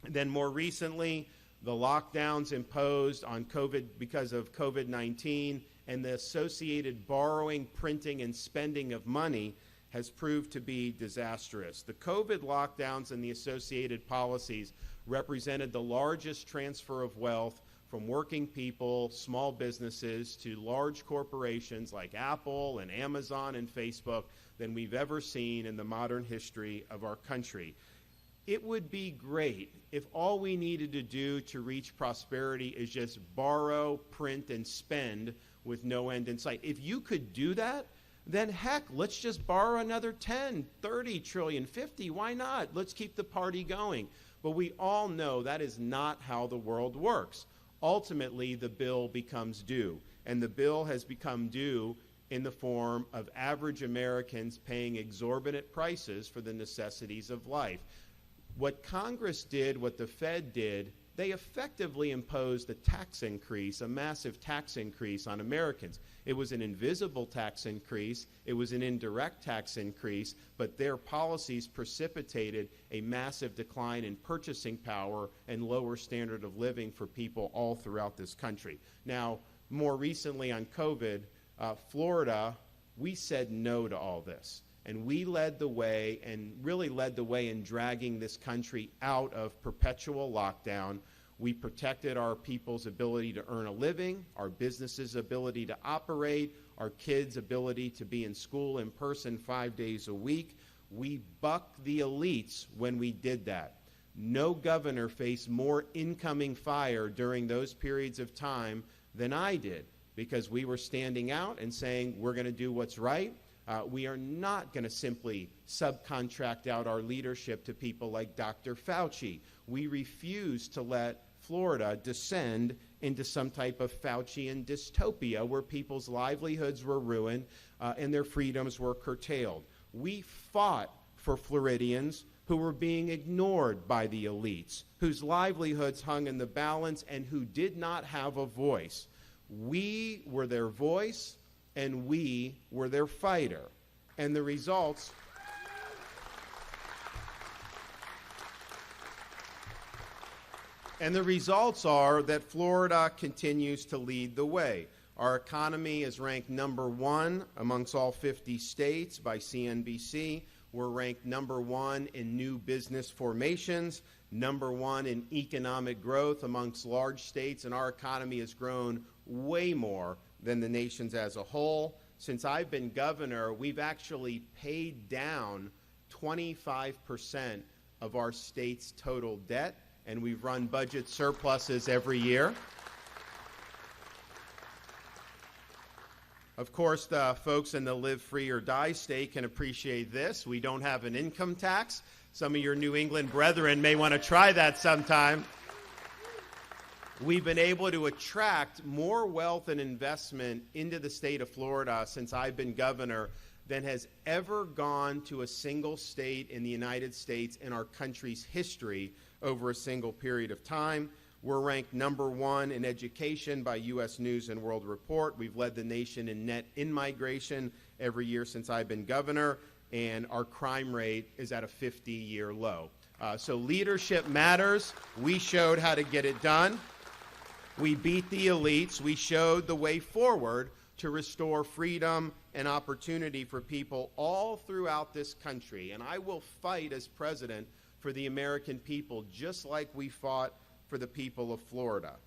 Then more recently, the lockdowns imposed on COVID because of COVID-19 and the associated borrowing, printing, and spending of money has proved to be disastrous. The COVID lockdowns and the associated policies represented the largest transfer of wealth from working people, small businesses, to large corporations like Apple and Amazon and Facebook than we've ever seen in the modern history of our country. It would be great if all we needed to do to reach prosperity is just borrow, print, and spend with no end in sight. If you could do that, then heck, let's just borrow another 10, 30 trillion, 50, why not? Let's keep the party going. But we all know that is not how the world works. Ultimately, the bill becomes due, and the bill has become due in the form of average Americans paying exorbitant prices for the necessities of life. What Congress did, what the Fed did, they effectively imposed a tax increase, a massive tax increase on Americans. It was an invisible tax increase, it was an indirect tax increase, but their policies precipitated a massive decline in purchasing power and lower standard of living for people all throughout this country. Now, more recently on COVID, Florida, we said no to all this. And we led the way, and really led the way in dragging this country out of perpetual lockdown. We protected our people's ability to earn a living, our businesses' ability to operate, our kids' ability to be in school in person 5 days a week. We bucked the elites when we did that. No governor faced more incoming fire during those periods of time than I did, because we were standing out and saying we're going to do what's right. We are not going to simply subcontract out our leadership to people like Dr. Fauci. We refuse to let Florida descend into some type of Faucian dystopia where people's livelihoods were ruined and their freedoms were curtailed. We fought for Floridians who were being ignored by the elites, whose livelihoods hung in the balance and who did not have a voice. We were their voice, and we were their fighter. And the results are that Florida continues to lead the way. Our economy is ranked #1 amongst all 50 states by CNBC. We're ranked #1 in new business formations, #1 in economic growth amongst large states, and our economy has grown way more than the nation's as a whole. Since I've been governor, we've actually paid down 25% of our state's total debt, and we've run budget surpluses every year. Of course, the folks in the live free or die state can appreciate this. We don't have an income tax. Some of your New England brethren may want to try that sometime. We've been able to attract more wealth and investment into the state of Florida since I've been governor than has ever gone to a single state in the United States in our country's history over a single period of time. We're ranked #1 in education by U.S. News and World Report. We've led the nation in net in-migration every year since I've been governor, and our crime rate is at a 50-year low. So leadership matters. We showed how to get it done. We beat the elites. We showed the way forward to restore freedom and opportunity for people all throughout this country. And I will fight as president for the American people, just like we fought for the people of Florida.